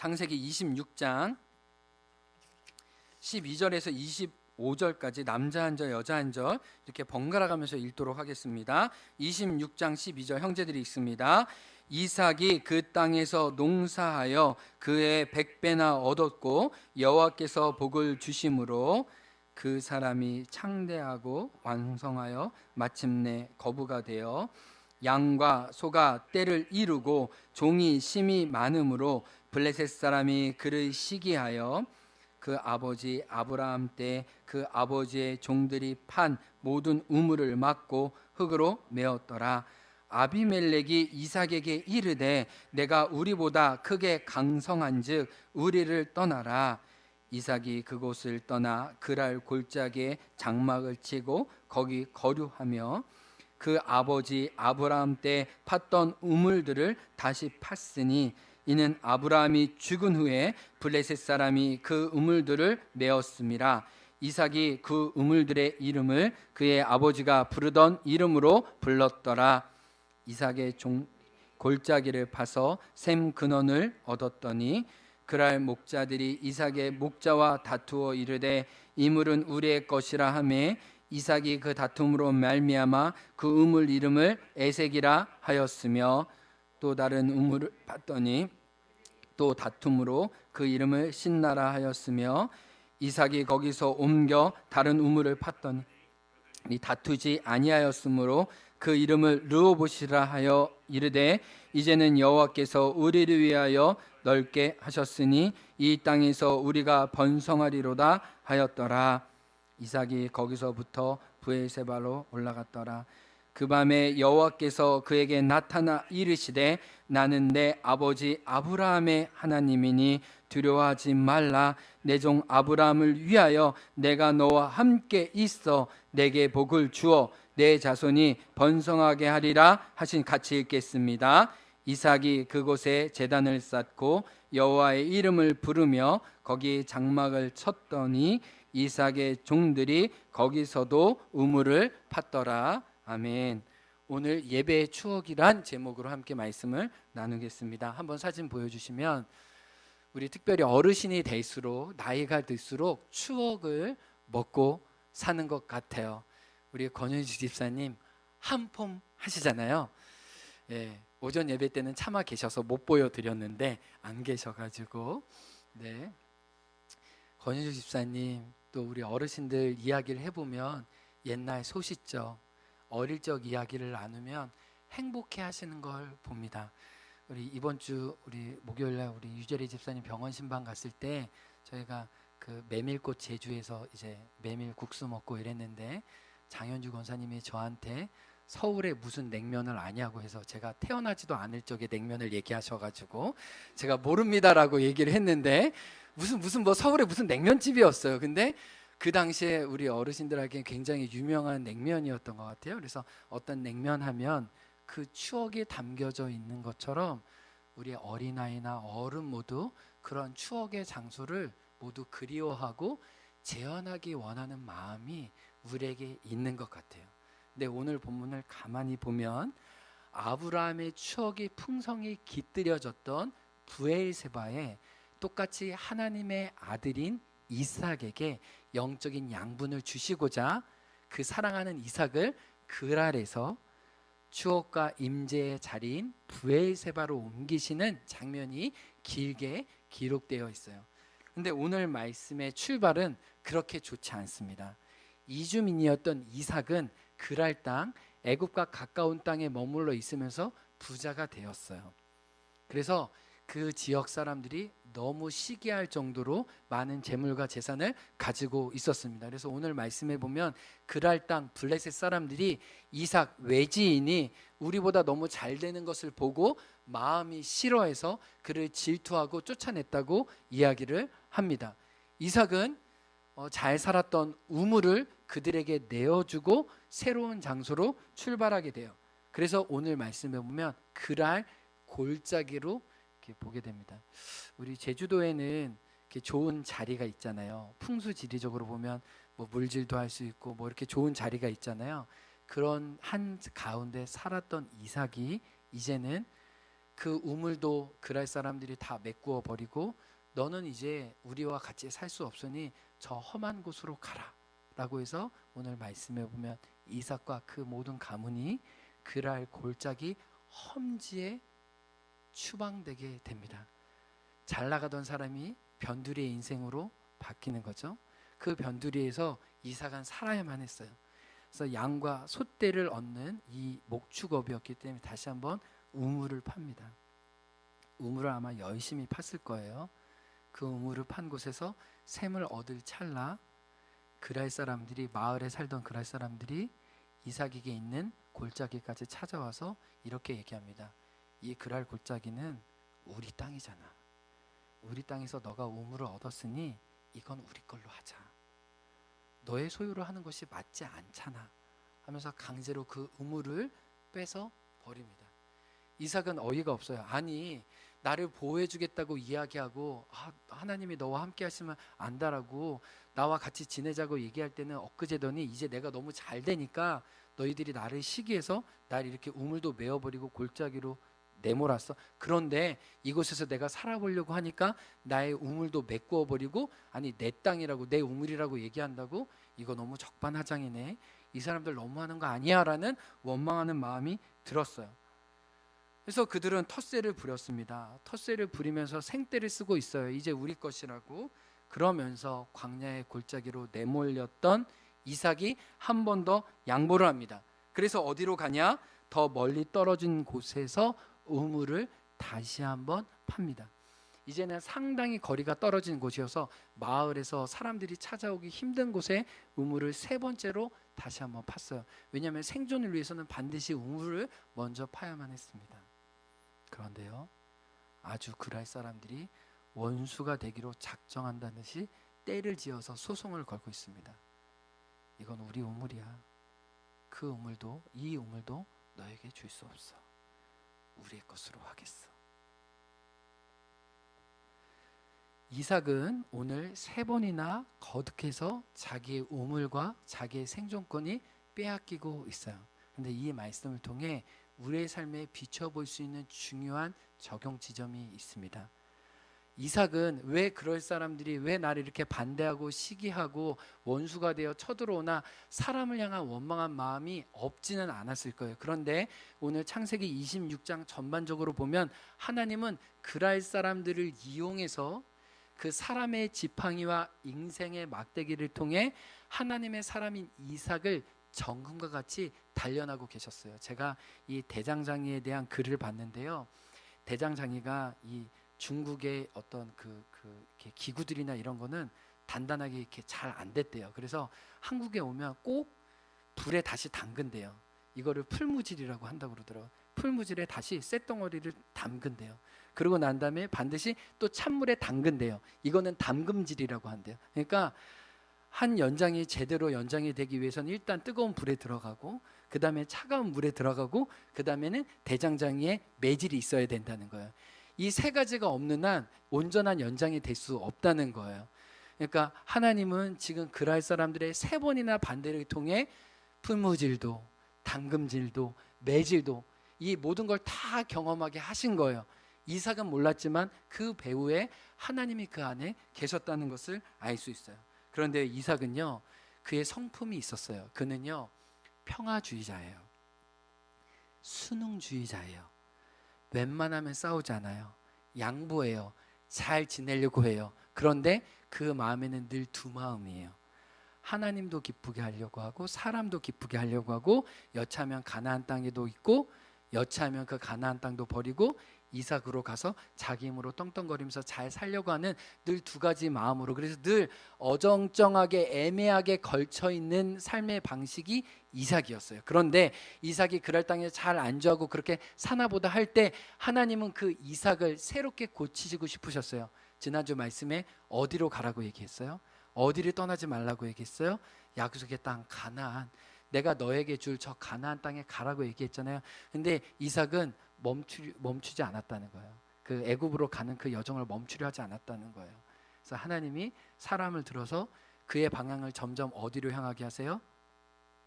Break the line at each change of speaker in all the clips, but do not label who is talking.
창세기 26장 12절에서 25절까지 남자 한 절 여자 한 절 이렇게 번갈아 가면서 읽도록 하겠습니다. 26장 12절 형제들이 읽습니다. 이삭이 그 땅에서 농사하여 그의 100배나 얻었고 여호와께서 복을 주심으로 그 사람이 창대하고 왕성하여 마침내 거부가 되어 양과 소가 때를 이루고 종이 심이 많음으로 블레셋 사람이 그를 시기하여 그 아버지 아브라함 때 그 아버지의 종들이 판 모든 우물을 막고 흙으로 메었더라. 아비멜렉이 이삭에게 이르되 내가 우리보다 크게 강성한즉 우리를 떠나라. 이삭이 그곳을 떠나 그랄 골짜기에 장막을 치고 거기 거류하며 그 아버지 아브라함 때 팠던 우물들을 다시 팠으니 이는 아브라함이 죽은 후에 블레셋 사람이 그 우물들을 메었음이라. 이삭이 그 우물들의 이름을 그의 아버지가 부르던 이름으로 불렀더라. 이삭의 골짜기를 파서 샘 근원을 얻었더니 그랄 목자들이 이삭의 목자와 다투어 이르되 이 물은 우리의 것이라 하매 이삭이 그 다툼으로 말미암아 그 우물 이름을 에색이라 하였으며 또 다른 우물을 봤더니 또 다툼으로 그 이름을 신나라 하였으며 이삭이 거기서 옮겨 다른 우물을 팠더니 다투지 아니하였으므로 그 이름을 르호봇이라 하여 이르되 이제는 여호와께서 우리를 위하여 넓게 하셨으니 이 땅에서 우리가 번성하리로다 하였더라. 이삭이 거기서부터 브엘세바로 올라갔더라. 그 밤에 여호와께서 그에게 나타나 이르시되 나는 내 아버지 아브라함의 하나님이니 두려워하지 말라. 내 종 아브라함을 위하여 내가 너와 함께 있어 내게 복을 주어 내 자손이 번성하게 하리라 하신. 같이 읽겠습니다. 이삭이 그곳에 제단을 쌓고 여호와의 이름을 부르며 거기 장막을 쳤더니 이삭의 종들이 거기서도 우물을 팠더라. 아멘. 오늘 예배의 추억이란 제목으로 함께 말씀을 나누겠습니다. 한번 사진 보여주시면 우리 특별히 어르신이 될수록 나이가 들수록 추억을 먹고 사는 것 같아요. 우리 권현주 집사님 한폼 하시잖아요. 예, 오전 예배 때는 차마 계셔서 못 보여드렸는데 안 계셔가지고 네. 권현주 집사님 또 우리 어르신들 이야기를 해보면 옛날 소시적 어릴 적 이야기를 나누면 행복해 하시는 걸 봅니다. 우리 이번 주 우리 목요일날 우리 유재리 집사님 병원 신방 갔을 때 저희가 그 메밀꽃 제주에서 이제 메밀 국수 먹고 이랬는데 장현주 권사님이 저한테 서울에 무슨 냉면을 아냐고 해서 제가 태어나지도 않을 적에 냉면을 얘기하셔가지고 제가 모릅니다라고 얘기를 했는데 무슨 뭐 서울에 무슨 냉면집이었어요. 근데 그 당시에 우리 어르신들에게 굉장히 유명한 냉면이었던 것 같아요. 그래서 어떤 냉면 하면 그 추억이 담겨져 있는 것처럼 우리 어린아이나 어른 모두 그런 추억의 장소를 모두 그리워하고 재현하기 원하는 마음이 우리에게 있는 것 같아요. 근데 오늘 본문을 가만히 보면 아브라함의 추억이 풍성히 깃들여졌던 브엘세바에 똑같이 하나님의 아들인 이삭에게 영적인 양분을 주시고자 그 사랑하는 이삭을 그랄에서 추억과 임재의 자리인 브엘세바로 옮기시는 장면이 길게 기록되어 있어요. 근데 오늘 말씀의 출발은 그렇게 좋지 않습니다. 이주민이었던 이삭은 그랄 땅 애굽과 가까운 땅에 머물러 있으면서 부자가 되었어요. 그래서 그 지역 사람들이 너무 시기할 정도로 많은 재물과 재산을 가지고 있었습니다. 그래서 오늘 말씀해 보면 그랄 땅 블레셋 사람들이 이삭 외지인이 우리보다 너무 잘 되는 것을 보고 마음이 싫어해서 그를 질투하고 쫓아냈다고 이야기를 합니다. 이삭은 잘 살았던 우물을 그들에게 내어주고 새로운 장소로 출발하게 돼요. 그래서 오늘 말씀해 보면 그랄 골짜기로 이렇게 보게 됩니다. 우리 제주도에는 이렇게 좋은 자리가 있잖아요. 풍수지리적으로 보면 뭐 물질도 할 수 있고 뭐 이렇게 좋은 자리가 있잖아요. 그런 한 가운데 살았던 이삭이 이제는 그 우물도 그랄 사람들이 다 메꾸어 버리고 너는 이제 우리와 같이 살 수 없으니 저 험한 곳으로 가라 라고 해서 오늘 말씀해 보면 이삭과 그 모든 가문이 그랄 골짜기 험지에 추방되게 됩니다. 잘 나가던 사람이 변두리의 인생으로 바뀌는 거죠. 그 변두리에서 이삭은 살아야만 했어요. 그래서 양과 소떼를 얻는 이 목축업이었기 때문에 다시 한번 우물을 팝니다. 우물을 아마 열심히 팠을 거예요. 그 우물을 판 곳에서 샘을 얻을 찰나 그랄 사람들이, 마을에 살던 그랄 사람들이 이삭에게 있는 골짜기까지 찾아와서 이렇게 얘기합니다. 이 그랄 골짜기는 우리 땅이잖아. 우리 땅에서 너가 우물을 얻었으니 이건 우리 걸로 하자. 너의 소유로 하는 것이 맞지 않잖아 하면서 강제로 그 우물을 빼서 버립니다. 이삭은 어이가 없어요. 아니, 나를 보호해 주겠다고 이야기하고 하나님이 너와 함께 하시면 안다라고 나와 같이 지내자고 얘기할 때는 엊그제더니 이제 내가 너무 잘 되니까 너희들이 나를 시기해서 나를 이렇게 우물도 메어버리고 골짜기로 내몰았어. 그런데 이곳에서 내가 살아보려고 하니까 나의 우물도 메꾸어버리고 아니 내 땅이라고 내 우물이라고 얘기한다고? 이거 너무 적반하장이네. 이 사람들 너무하는 거 아니야? 라는 원망하는 마음이 들었어요. 그래서 그들은 텃세를 부렸습니다. 텃세를 부리면서 생떼를 쓰고 있어요. 이제 우리 것이라고. 그러면서 광야의 골짜기로 내몰렸던 이삭이 한 번 더 양보를 합니다. 그래서 어디로 가냐? 더 멀리 떨어진 곳에서 우물을 다시 한번 팝니다. 이제는 상당히 거리가 떨어진 곳이어서 마을에서 사람들이 찾아오기 힘든 곳에 우물을 세 번째로 다시 한번 팠어요. 왜냐하면 생존을 위해서는 반드시 우물을 먼저 파야만 했습니다. 그런데요, 아주 그랄 사람들이 원수가 되기로 작정한다는 듯이 때를 지어서 소송을 걸고 있습니다. 이건 우리 우물이야. 그 우물도, 이 우물도 너에게 줄 수 없어. 우리의 것으로 하겠어. 이삭은 오늘 세 번이나 거듭해서 자기의 우물과 자기의 생존권이 빼앗기고 있어요. 그런데 이 말씀을 통해 우리의 삶에 비춰볼 수 있는 중요한 적용 지점이 있습니다. 이삭은 왜 그럴 사람들이 왜 나를 이렇게 반대하고 시기하고 원수가 되어 쳐들어오나 사람을 향한 원망한 마음이 없지는 않았을 거예요. 그런데 오늘 창세기 26장 전반적으로 보면 하나님은 그랄 사람들을 이용해서 그 사람의 지팡이와 인생의 막대기를 통해 하나님의 사람인 이삭을 정금과 같이 단련하고 계셨어요. 제가 이 대장장이에 대한 글을 봤는데요. 대장장이가 이 중국의 어떤 이렇게 기구들이나 이런 거는 단단하게 이렇게 잘 안 됐대요. 그래서 한국에 오면 꼭 불에 다시 담근대요. 이거를 풀무질이라고 한다고 그러더라고요. 풀무질에 다시 쇳덩어리를 담근대요. 그러고 난 다음에 반드시 또 찬물에 담근대요. 이거는 담금질이라고 한대요. 그러니까 한 연장이 제대로 연장이 되기 위해서는 일단 뜨거운 불에 들어가고 그 다음에 차가운 물에 들어가고 그 다음에는 대장장이에 매질이 있어야 된다는 거예요. 이 세 가지가 없는 한 온전한 연장이 될 수 없다는 거예요. 그러니까 하나님은 지금 그랄 사람들의 세 번이나 반대를 통해 풀무질도 담금질도 매질도 이 모든 걸 다 경험하게 하신 거예요. 이삭은 몰랐지만 그 배후에 하나님이 그 안에 계셨다는 것을 알 수 있어요. 그런데 이삭은요, 그의 성품이 있었어요. 그는요, 평화주의자예요. 순응주의자예요. 웬만하면 싸우지 않아요. 양보해요. 잘 지내려고 해요. 그런데 그 마음에는 늘 두 마음이에요. 하나님도 기쁘게 하려고 하고 사람도 기쁘게 하려고 하고 여차하면 가나안 땅에도 있고 여차하면 그 가나안 땅도 버리고 이삭으로 가서 자기 힘으로 떵떵거리면서 잘 살려고 하는 늘 두 가지 마음으로, 그래서 늘 어정쩡하게 애매하게 걸쳐있는 삶의 방식이 이삭이었어요. 그런데 이삭이 그랄 땅에 잘 안주하고 그렇게 사나보다 할 때 하나님은 그 이삭을 새롭게 고치시고 싶으셨어요. 지난주 말씀에 어디로 가라고 얘기했어요? 어디를 떠나지 말라고 얘기했어요? 약속의 땅 가나안, 내가 너에게 줄 저 가나안 땅에 가라고 얘기했잖아요. 근데 이삭은 멈추지 않았다는 거예요. 그 애굽으로 가는 그 여정을 멈추려 하지 않았다는 거예요. 그래서 하나님이 사람을 들어서 그의 방향을 점점 어디로 향하게 하세요?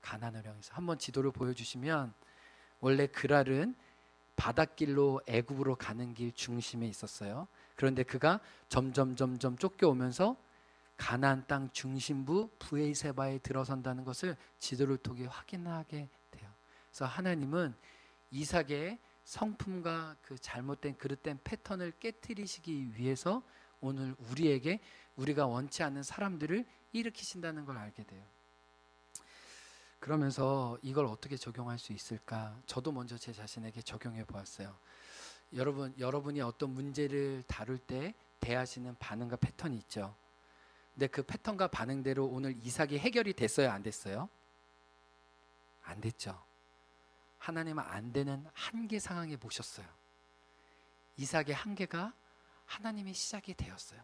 가나안으로 향해서. 한번 지도를 보여주시면 원래 그랄은 바닷길로 애굽으로 가는 길 중심에 있었어요. 그런데 그가 점점 쫓겨오면서 가나안 땅 중심부 브에세바에 들어선다는 것을 지도를 통해 확인하게 돼요. 그래서 하나님은 이삭의 성품과 그 잘못된 그릇된 패턴을 깨트리시기 위해서 오늘 우리에게 우리가 원치 않는 사람들을 일으키신다는 걸 알게 돼요. 그러면서 이걸 어떻게 적용할 수 있을까? 저도 먼저 제 자신에게 적용해 보았어요. 여러분이 어떤 문제를 다룰 때 대하시는 반응과 패턴이 있죠. 근데 그 패턴과 반응대로 오늘 이삭이 해결이 됐어요, 안 됐어요? 안 됐죠. 하나님은 안 되는 한계 상황에 모셨어요. 이삭의 한계가 하나님의 시작이 되었어요.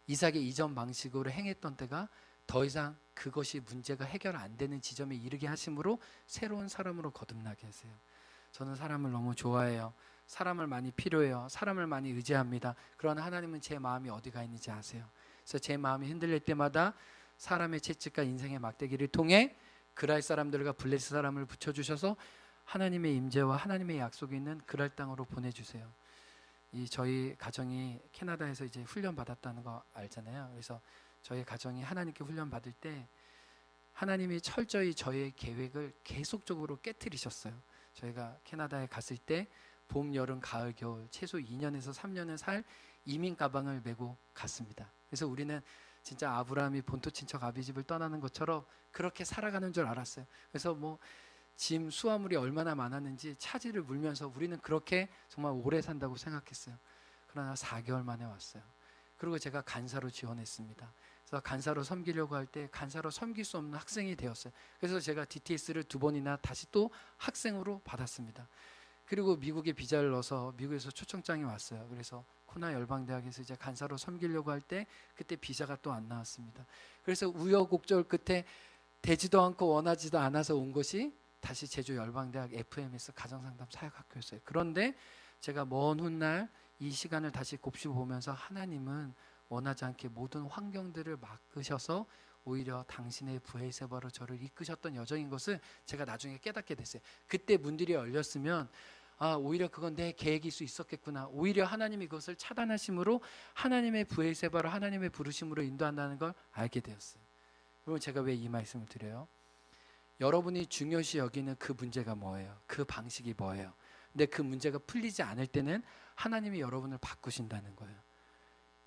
이삭의 이전 방식으로 행했던 때가 더 이상 그것이 문제가 해결 안 되는 지점에 이르게 하심으로 새로운 사람으로 거듭나게 하세요. 저는 사람을 너무 좋아해요. 사람을 많이 필요해요. 사람을 많이 의지합니다. 그러나 하나님은 제 마음이 어디가 있는지 아세요. 그래서 제 마음이 흔들릴 때마다 사람의 채찍과 인생의 막대기를 통해 그랄 사람들과 블레셋 사람을 붙여주셔서 하나님의 임재와 하나님의 약속이 있는 그랄 땅으로 보내주세요. 저희 가정이 캐나다에서 이제 훈련 받았다는 거 알잖아요. 그래서 저희 가정이 하나님께 훈련 받을 때 하나님이 철저히 저의 계획을 계속적으로 깨트리셨어요. 저희가 캐나다에 갔을 때 봄, 여름, 가을, 겨울 최소 2년에서 3년을 살 이민 가방을 메고 갔습니다. 그래서 우리는 진짜 아브라함이 본토 친척 아비집을 떠나는 것처럼 그렇게 살아가는 줄 알았어요. 그래서 짐 수화물이 얼마나 많았는지 차지를 물면서 우리는 그렇게 정말 오래 산다고 생각했어요. 그러나 4개월 만에 왔어요. 그리고 제가 간사로 지원했습니다. 그래서 간사로 섬기려고 할 때 간사로 섬길 수 없는 학생이 되었어요. 그래서 제가 DTS를 2번이나 다시 또 학생으로 받았습니다. 그리고 미국에 비자를 넣어서 미국에서 초청장이 왔어요. 그래서 코나 열방대학에서 이제 간사로 섬기려고 할 때 그때 비자가 또 안 나왔습니다. 그래서 우여곡절 끝에 되지도 않고 원하지도 않아서 온 것이 다시 제주 열방대학 FMS 가정상담 사역학교였어요. 그런데 제가 먼 훗날 이 시간을 다시 곱씹어 보면서 하나님은 원하지 않게 모든 환경들을 막으셔서 오히려 당신의 브에세바로 저를 이끄셨던 여정인 것을 제가 나중에 깨닫게 됐어요. 그때 문들이 열렸으면 오히려 그건 내 계획일 수 있었겠구나. 오히려 하나님이 그것을 차단하심으로 하나님의 브에세바로 하나님의 부르심으로 인도한다는 걸 알게 되었어요. 그럼 제가 왜 이 말씀을 드려요? 여러분이 중요시 여기는 그 문제가 뭐예요? 그 방식이 뭐예요? 근데 그 문제가 풀리지 않을 때는 하나님이 여러분을 바꾸신다는 거예요.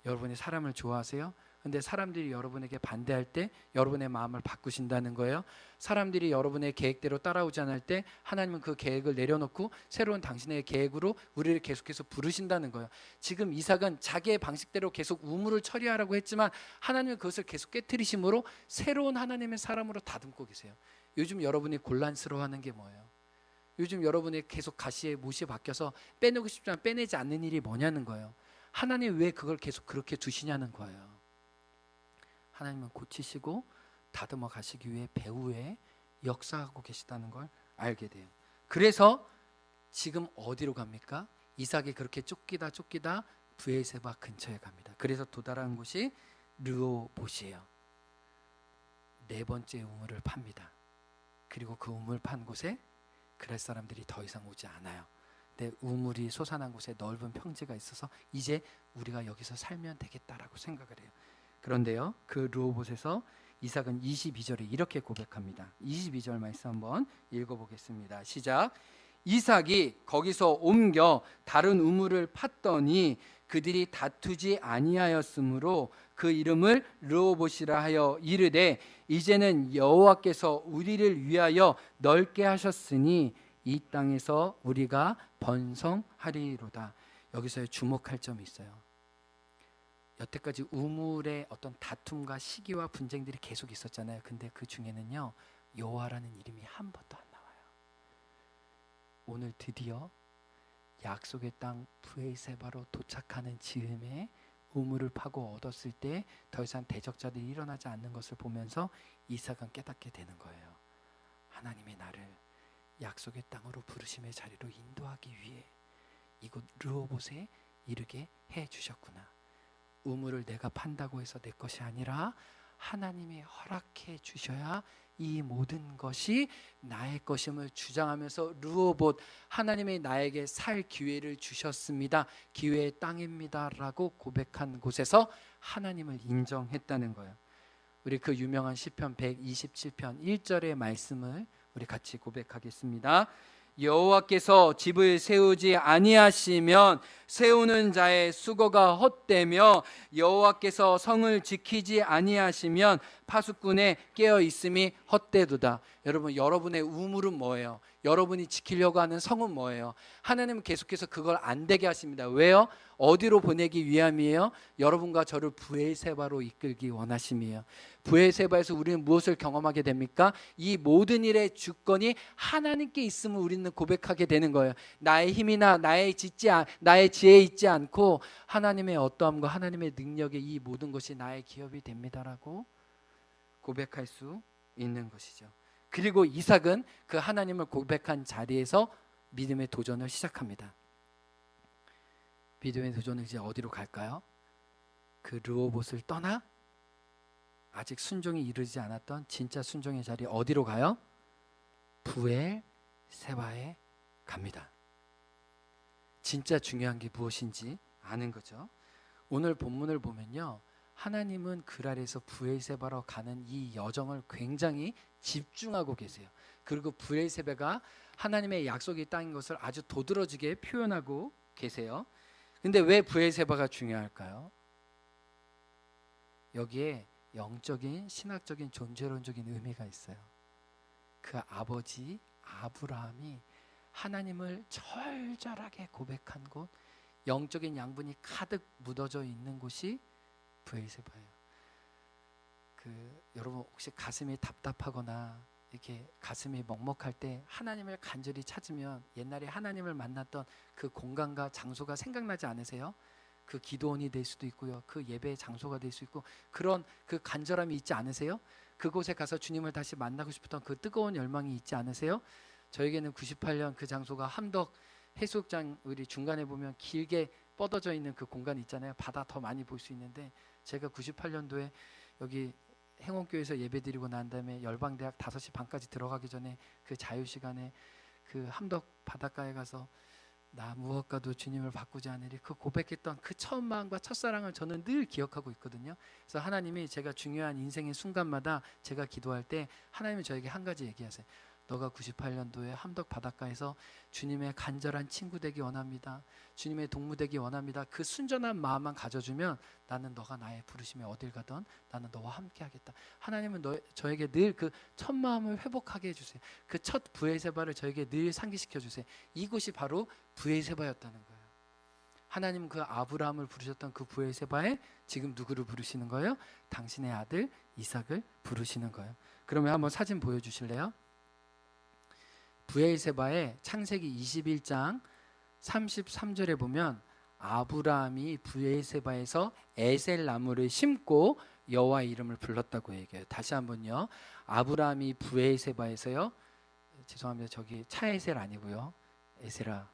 여러분이 사람을 좋아하세요? 근데 사람들이 여러분에게 반대할 때 여러분의 마음을 바꾸신다는 거예요. 사람들이 여러분의 계획대로 따라오지 않을 때 하나님은 그 계획을 내려놓고 새로운 당신의 계획으로 우리를 계속해서 부르신다는 거예요. 지금 이삭은 자기의 방식대로 계속 우물을 처리하라고 했지만 하나님은 그것을 계속 깨트리심으로 새로운 하나님의 사람으로 다듬고 계세요. 요즘 여러분이 곤란스러워하는 게 뭐예요? 요즘 여러분이 계속 가시에 못이 바뀌어서 빼내고 싶지만 빼내지 않는 일이 뭐냐는 거예요. 하나님 왜 그걸 계속 그렇게 두시냐는 거예요. 하나님은 고치시고 다듬어 가시기 위해 배후에 역사하고 계시다는 걸 알게 돼요. 그래서 지금 어디로 갑니까? 이삭이 그렇게 쫓기다 브에세바 근처에 갑니다. 그래서 도달한 곳이 르호봇이에요. 4번째 우물을 팝니다. 그리고 그 우물 판 곳에 그랄 사람들이 더 이상 오지 않아요. 근데 우물이 솟아난 곳에 넓은 평지가 있어서 이제 우리가 여기서 살면 되겠다라고 생각을 해요. 그런데요, 그 르호봇에서 이삭은 22절에 이렇게 고백합니다. 22절 말씀 한번 읽어보겠습니다. 시작. 이삭이 거기서 옮겨 다른 우물을 팠더니 그들이 다투지 아니하였으므로 그 이름을 르호봇이라 하여 이르되 이제는 여호와께서 우리를 위하여 넓게 하셨으니 이 땅에서 우리가 번성하리로다. 여기서 주목할 점이 있어요. 여태까지 우물의 어떤 다툼과 시기와 분쟁들이 계속 있었잖아요. 근데 그 중에는요, 여호와라는 이름이 한 번도 안 나와요. 오늘 드디어 약속의 땅 브에세바로 도착하는 즈음에 우물을 파고 얻었을 때 더 이상 대적자들이 일어나지 않는 것을 보면서 이삭은 깨닫게 되는 거예요. 하나님이 나를 약속의 땅으로 부르심의 자리로 인도하기 위해 이곳 르호봇에 이르게 해 주셨구나. 우물을 내가 판다고 해서 내 것이 아니라 하나님이 허락해 주셔야 이 모든 것이 나의 것임을 주장하면서 르호봇, 하나님이 나에게 살 기회를 주셨습니다, 기회의 땅입니다 라고 고백한 곳에서 하나님을 인정했다는 거예요. 우리 그 유명한 시편 127편 1절의 말씀을 우리 같이 고백하겠습니다. 여호와께서 집을 세우지 아니하시면 세우는 자의 수고가 헛되며 여호와께서 성을 지키지 아니하시면 파수꾼의 깨어 있음이 헛되도다. 여러분, 여러분의 우물은 뭐예요? 여러분이 지키려고 하는 성은 뭐예요? 하나님은 계속해서 그걸 안 되게 하십니다. 왜요? 어디로 보내기 위함이에요? 여러분과 저를 브엘세바로 이끌기 원하심이에요. 브엘세바에서 우리는 무엇을 경험하게 됩니까? 이 모든 일의 주권이 하나님께 있음을 우리는 고백하게 되는 거예요. 나의 힘이나 나의 지혜에 있지 않고 하나님의 어떠함과 하나님의 능력에 이 모든 것이 나의 기업이 됩니다라고 고백할 수 있는 것이죠. 그리고 이삭은 그 하나님을 고백한 자리에서 믿음의 도전을 시작합니다. 믿음의 도전은 이제 어디로 갈까요? 그 르호봇을 떠나 아직 순종이 이르지 않았던 진짜 순종의 자리 어디로 가요? 브엘세바에 갑니다. 진짜 중요한 게 무엇인지 아는 거죠. 오늘 본문을 보면요, 하나님은 그 아래에서 브엘세바로 가는 이 여정을 굉장히 집중하고 계세요. 그리고 브엘세바가 하나님의 약속의 땅인 것을 아주 도드라지게 표현하고 계세요. 근데 왜 브엘세바가 중요할까요? 여기에 영적인 신학적인 존재론적인 의미가 있어요. 그 아버지 아브라함이 하나님을 절절하게 고백한 곳, 영적인 양분이 가득 묻어져 있는 곳이 브엘세바예요. 여러분 혹시 가슴이 답답하거나 이렇게 가슴이 먹먹할 때 하나님을 간절히 찾으면 옛날에 하나님을 만났던 그 공간과 장소가 생각나지 않으세요? 그 기도원이 될 수도 있고요, 그 예배의 장소가 될 수 있고, 그런 그 간절함이 있지 않으세요? 그곳에 가서 주님을 다시 만나고 싶었던 그 뜨거운 열망이 있지 않으세요? 저에게는 98년 그 장소가 함덕 해수욕장, 우리 중간에 보면 길게 뻗어져 있는 그 공간 있잖아요. 바다 더 많이 볼 수 있는데, 제가 98년도에 여기 행원교회에서 예배드리고 난 다음에 열방대학 5시 반까지 들어가기 전에 그 자유시간에 그 함덕 바닷가에 가서 나 무엇과도 주님을 바꾸지 않으리, 그 고백했던 그 처음 마음과 첫사랑을 저는 늘 기억하고 있거든요. 그래서 하나님이 제가 중요한 인생의 순간마다 제가 기도할 때 하나님이 저에게 한 가지 얘기하세요. 너가 98년도에 함덕 바닷가에서 주님의 간절한 친구 되기 원합니다, 주님의 동무 되기 원합니다, 그 순전한 마음만 가져주면 나는 너가 나의 부르심에 어딜 가든 나는 너와 함께 하겠다. 하나님은 저에게 늘 그 첫 마음을 회복하게 해주세요. 그 첫 브엘세바를 저에게 늘 상기시켜 주세요. 이곳이 바로 브엘세바였다는 거예요. 하나님은 그 아브라함을 부르셨던 그 브엘세바에 지금 누구를 부르시는 거예요? 당신의 아들 이삭을 부르시는 거예요. 그러면 한번 사진 보여주실래요? 브엘세바의 창세기 21장 33절에 보면 아브라함이 브엘세바에서 에셀 나무를 심고 여호와의 이름을 불렀다고 얘기해요. 다시 한번요. 아브라함이 브엘세바에서요, 죄송합니다, 저기 차에셀 아니고요, 에셀아,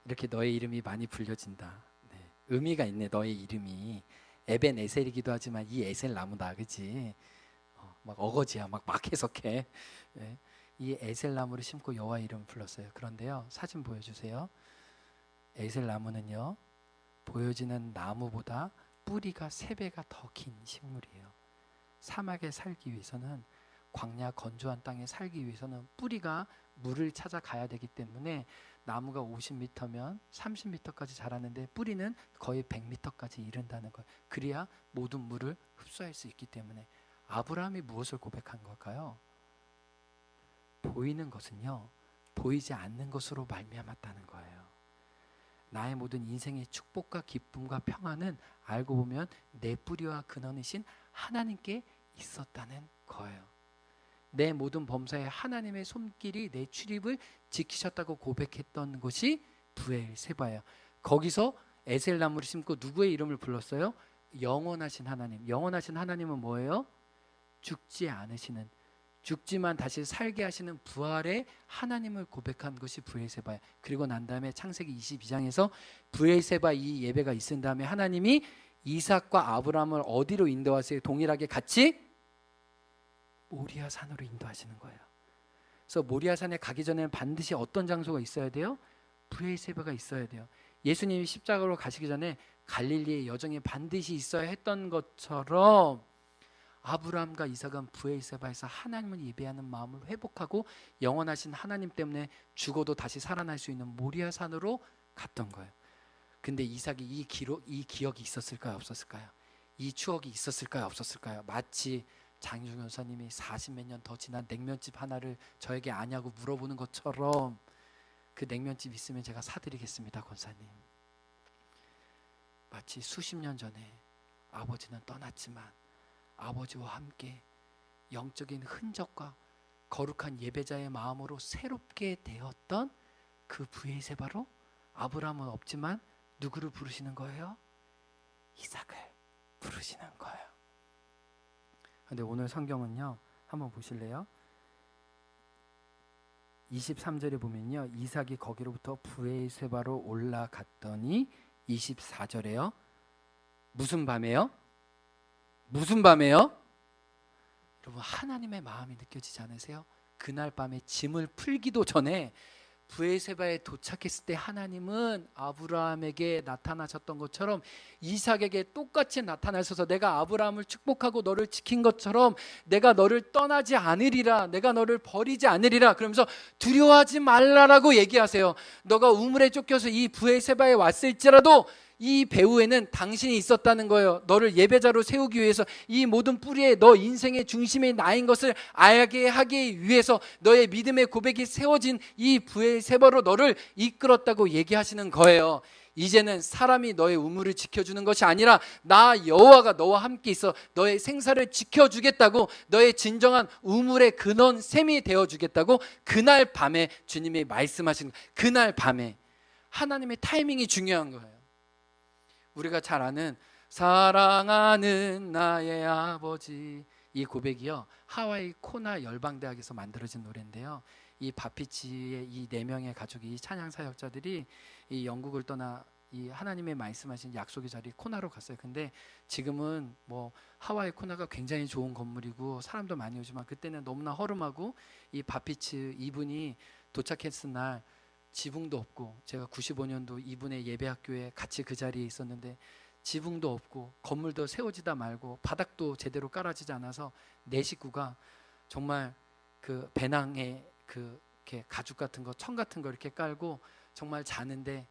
이렇게 너의 이름이 많이 불려진다. 네, 의미가 있네. 너의 이름이 에벤 에셀이기도 하지만 이 에셀 나무다, 그렇지? 막 어거지야, 막 해석해. 네. 이 에셀 나무를 심고 여호와의 이름을 불렀어요. 그런데요, 사진 보여주세요. 에셀 나무는요, 보여지는 나무보다 뿌리가 3배가 더 긴 식물이에요. 사막에 살기 위해서는, 광야 건조한 땅에 살기 위해서는 뿌리가 물을 찾아가야 되기 때문에 나무가 50m면 30m까지 자라는데 뿌리는 거의 100m까지 이른다는 거예요. 그래야 모든 물을 흡수할 수 있기 때문에. 아브라함이 무엇을 고백한 걸까요? 보이는 것은요, 보이지 않는 것으로 말미암았다는 거예요. 나의 모든 인생의 축복과 기쁨과 평안은 알고 보면 내 뿌리와 근원이신 하나님께 있었다는 거예요. 내 모든 범사에 하나님의 손길이 내 출입을 지키셨다고 고백했던 것이 브엘세바예요. 거기서 에셀 나무를 심고 누구의 이름을 불렀어요? 영원하신 하나님. 영원하신 하나님은 뭐예요? 죽지 않으시는, 죽지만 다시 살게 하시는 부활의 하나님을 고백한 것이 브엘세바예요. 그리고 난 다음에 창세기 22장에서 브엘세바 이 예배가 있은 다음에 하나님이 이삭과 아브라함을 어디로 인도하세요? 동일하게 같이 모리아 산으로 인도하시는 거예요. 그래서 모리아 산에 가기 전에는 반드시 어떤 장소가 있어야 돼요? 브에세바가 있어야 돼요. 예수님이 십자가로 가시기 전에 갈릴리의 여정이 반드시 있어야 했던 것처럼 아브라함과 이삭은 브에세바에서 하나님을 예배하는 마음을 회복하고 영원하신 하나님 때문에 죽어도 다시 살아날 수 있는 모리아 산으로 갔던 거예요. 근데 이삭이 이 기억이 있었을까요? 없었을까요? 이 추억이 있었을까요? 없었을까요? 마치 장윤 여사님이 40몇 년 더 지난 냉면집 하나를 저에게 아냐고 물어보는 것처럼 그 냉면집 있으면 제가 사드리겠습니다, 권사님. 마치 수십 년 전에 아버지는 떠났지만 아버지와 함께 영적인 흔적과 거룩한 예배자의 마음으로 새롭게 되었던 그 브에세바로 아브라함은 없지만 누구를 부르시는 거예요? 이삭을 부르시는 거예요. 근데 오늘 성경은요, 한번 보실래요? 23절에 보면요, 이삭이 거기로부터 브에세바로 올라갔더니 24절에요. 무슨 밤에요? 무슨 밤에요? 여러분, 하나님의 마음이 느껴지지 않으세요? 그날 밤에 짐을 풀기도 전에 브에세바에 도착했을 때 하나님은 아브라함에게 나타나셨던 것처럼 이삭에게 똑같이 나타나셔서 내가 아브라함을 축복하고 너를 지킨 것처럼 내가 너를 떠나지 않으리라, 내가 너를 버리지 않으리라, 그러면서 두려워하지 말라라고 얘기하세요. 너가 우물에 쫓겨서 이 브에세바에 왔을지라도 이 배후에는 당신이 있었다는 거예요. 너를 예배자로 세우기 위해서, 이 모든 뿌리에 너 인생의 중심에 나인 것을 알게 하기 위해서 너의 믿음의 고백이 세워진 이 브에세바로 너를 이끌었다고 얘기하시는 거예요. 이제는 사람이 너의 우물을 지켜주는 것이 아니라 나 여호와가 너와 함께 있어 너의 생사를 지켜주겠다고, 너의 진정한 우물의 근원 샘이 되어주겠다고 그날 밤에 주님이 말씀하신, 그날 밤에 하나님의 타이밍이 중요한 거예요. 우리가 잘 아는 사랑하는 나의 아버지, 이 고백이요, 하와이 코나 열방대학에서 만들어진 노래인데요, 이 바피치의 이 4명의 가족이, 이 찬양 사역자들이 이 영국을 떠나 이 하나님의 말씀하신 약속의 자리 코나로 갔어요. 근데 지금은 뭐 하와이 코나가 굉장히 좋은 건물이고 사람도 많이 오지만 그때는 너무나 허름하고, 이 바피치 이분이 도착했을 날 지붕도 없고, 제가 95년도 이분의 예배학교에 같이 그 자리에 있었는데 지붕도 없고 건물도 세워지다 말고 바닥도 제대로 깔아지지 않아서 내 식구가 정말 그 배낭에 그 이렇게 가죽 같은 거, 청 같은 거 이렇게 깔고 정말 자는데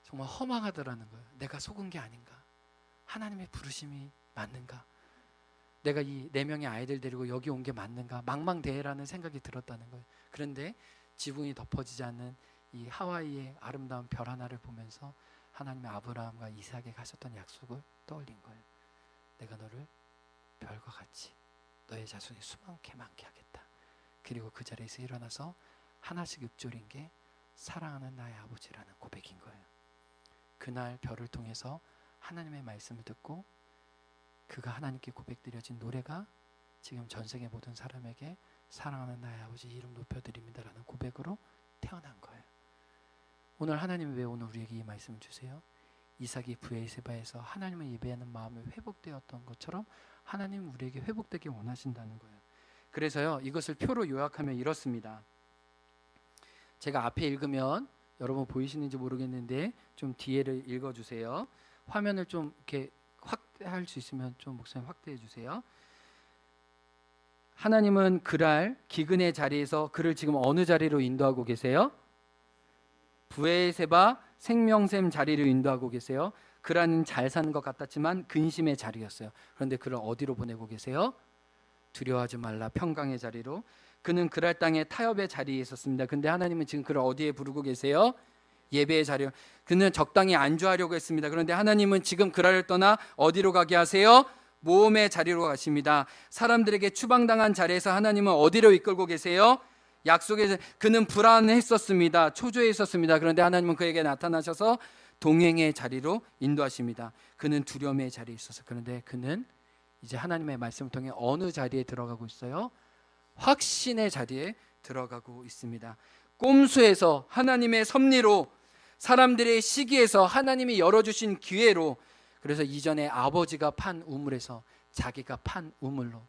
정말 허망하더라는 거예요. 내가 속은 게 아닌가? 하나님의 부르심이 맞는가? 내가 이 4명의 아이들 데리고 여기 온 게 맞는가? 망망대해라는 생각이 들었다는 거예요. 그런데 지붕이 덮어지지 않는 이 하와이의 아름다운 별 하나를 보면서 하나님의 아브라함과 이삭에게 하셨던 약속을 떠올린 거예요. 내가 너를 별과 같이 너의 자손이 수많게 많게 하겠다. 그리고 그 자리에서 일어나서 하나씩 읊조린 게 사랑하는 나의 아버지라는 고백인 거예요. 그날 별을 통해서 하나님의 말씀을 듣고 그가 하나님께 고백드려진 노래가 지금 전 세계 모든 사람에게 사랑하는 나의 아버지 이름 높여드립니다라는 고백으로 태어난 거예요. 오늘 하나님이 왜 오늘 우리에게 이 말씀을 주세요? 이삭이 브에세바에서 하나님을 예배하는 마음이 회복되었던 것처럼 하나님은 우리에게 회복되길 원하신다는 거예요. 그래서요, 이것을 표로 요약하면 이렇습니다. 제가 앞에 읽으면 여러분 보이시는지 모르겠는데 좀 뒤에를 읽어주세요. 화면을 좀 이렇게 확대할 수 있으면 좀 목사님 확대해 주세요. 하나님은 그랄 기근의 자리에서 그를 지금 어느 자리로 인도하고 계세요? 브에세바 생명샘 자리를 인도하고 계세요. 그라는 잘 사는 것 같았지만 근심의 자리였어요. 그런데 그를 어디로 보내고 계세요? 두려워하지 말라 평강의 자리로. 그는 그랄 땅의 타협의 자리에 있었습니다. 근데 하나님은 지금 그를 어디에 부르고 계세요? 예배의 자리요. 그는 적당히 안주하려고 했습니다. 그런데 하나님은 지금 그랄을 떠나 어디로 가게 하세요? 모험의 자리로 가십니다. 사람들에게 추방당한 자리에서 하나님은 어디로 이끌고 계세요? 약속의, 그는 불안했었습니다. 초조해 있었습니다. 그런데 하나님은 그에게 나타나셔서 동행의 자리로 인도하십니다. 그는 두려움의 자리에 있어서, 그런데 그는 이제 하나님의 말씀을 통해 어느 자리에 들어가고 있어요? 확신의 자리에 들어가고 있습니다. 꼼수에서 하나님의 섭리로, 사람들의 시기에서 하나님이 열어주신 기회로, 그래서 이전에 아버지가 판 우물에서 자기가 판 우물로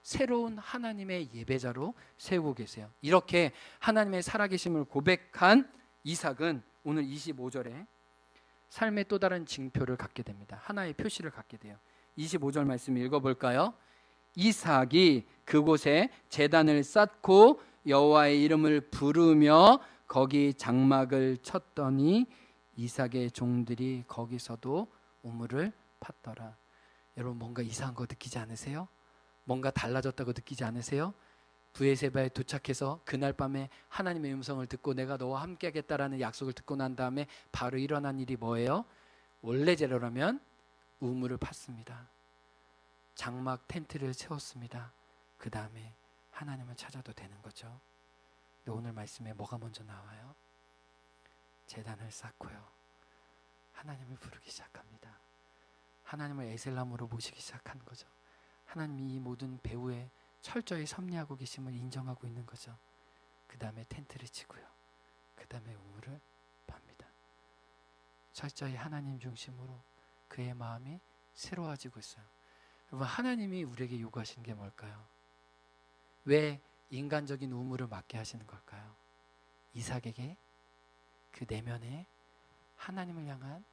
새로운 하나님의 예배자로 세우고 계세요. 이렇게 하나님의 살아계심을 고백한 이삭은 오늘 25절에 삶의 또 다른 징표를 갖게 됩니다. 하나의 표시를 갖게 돼요. 25절 말씀 읽어볼까요? 이삭이 그곳에 제단을 쌓고 여호와의 이름을 부르며 거기 장막을 쳤더니 이삭의 종들이 거기서도 우물을 팠더라. 여러분, 뭔가 이상한 거 느끼지 않으세요? 뭔가 달라졌다고 느끼지 않으세요? 브에세바에 도착해서 그날 밤에 하나님의 음성을 듣고 내가 너와 함께 하겠다라는 약속을 듣고 난 다음에 바로 일어난 일이 뭐예요? 원래대로라면 우물을 팠습니다. 장막 텐트를 세웠습니다. 그 다음에 하나님을 찾아도 되는 거죠. 근데 오늘 말씀에 뭐가 먼저 나와요? 제단을 쌓고요, 하나님을 부르기 시작합니다. 하나님을 에셀람으로 모시기 시작한 거죠. 하나님이 이 모든 배후에 철저히 섭리하고 계심을 인정하고 있는 거죠. 그 다음에 텐트를 치고요, 그 다음에 우물을 팝니다. 철저히 하나님 중심으로 그의 마음이 새로워지고 있어요. 여러분, 하나님이 우리에게 요구하시는 게 뭘까요? 왜 인간적인 우물을 막게 하시는 걸까요? 이삭에게 그 내면에 하나님을 향한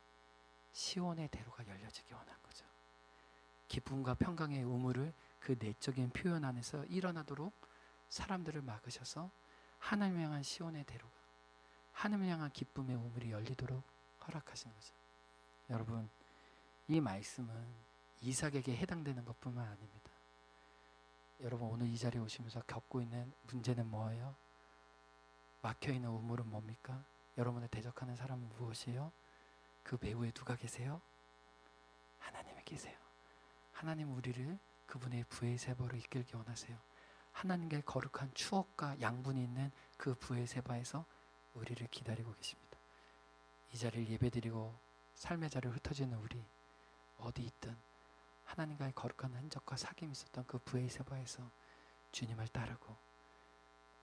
시온의 대로가 열려지기 원한 거죠. 기쁨과 평강의 우물을 그 내적인 표현 안에서 일어나도록 사람들을 막으셔서 하나님을 향한 시온의 대로가, 하나님을 향한 기쁨의 우물이 열리도록 허락하신 거죠. 여러분, 이 말씀은 이삭에게 해당되는 것뿐만 아닙니다. 여러분, 오늘 이 자리에 오시면서 겪고 있는 문제는 뭐예요? 막혀있는 우물은 뭡니까? 여러분을 대적하는 사람은 무엇이에요? 그 배후에 누가 계세요? 하나님이 계세요. 하나님 우리를 그분의 브에세바로 이끌기 원하세요. 하나님께 거룩한 추억과 양분이 있는 그 브에세바에서 우리를 기다리고 계십니다. 이 자리를 예배드리고 삶의 자리를 흩어지는 우리, 어디 있든 하나님과의 거룩한 흔적과 사귐이 있었던 그 브에세바에서 주님을 따르고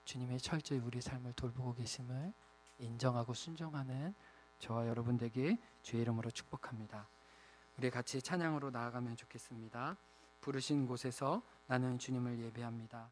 주님의 철저히 우리 삶을 돌보고 계심을 인정하고 순종하는 저와 여러분 되길 주의 이름으로 축복합니다. 우리 같이 찬양으로 나아가면 좋겠습니다. 부르신 곳에서 나는 주님을 예배합니다.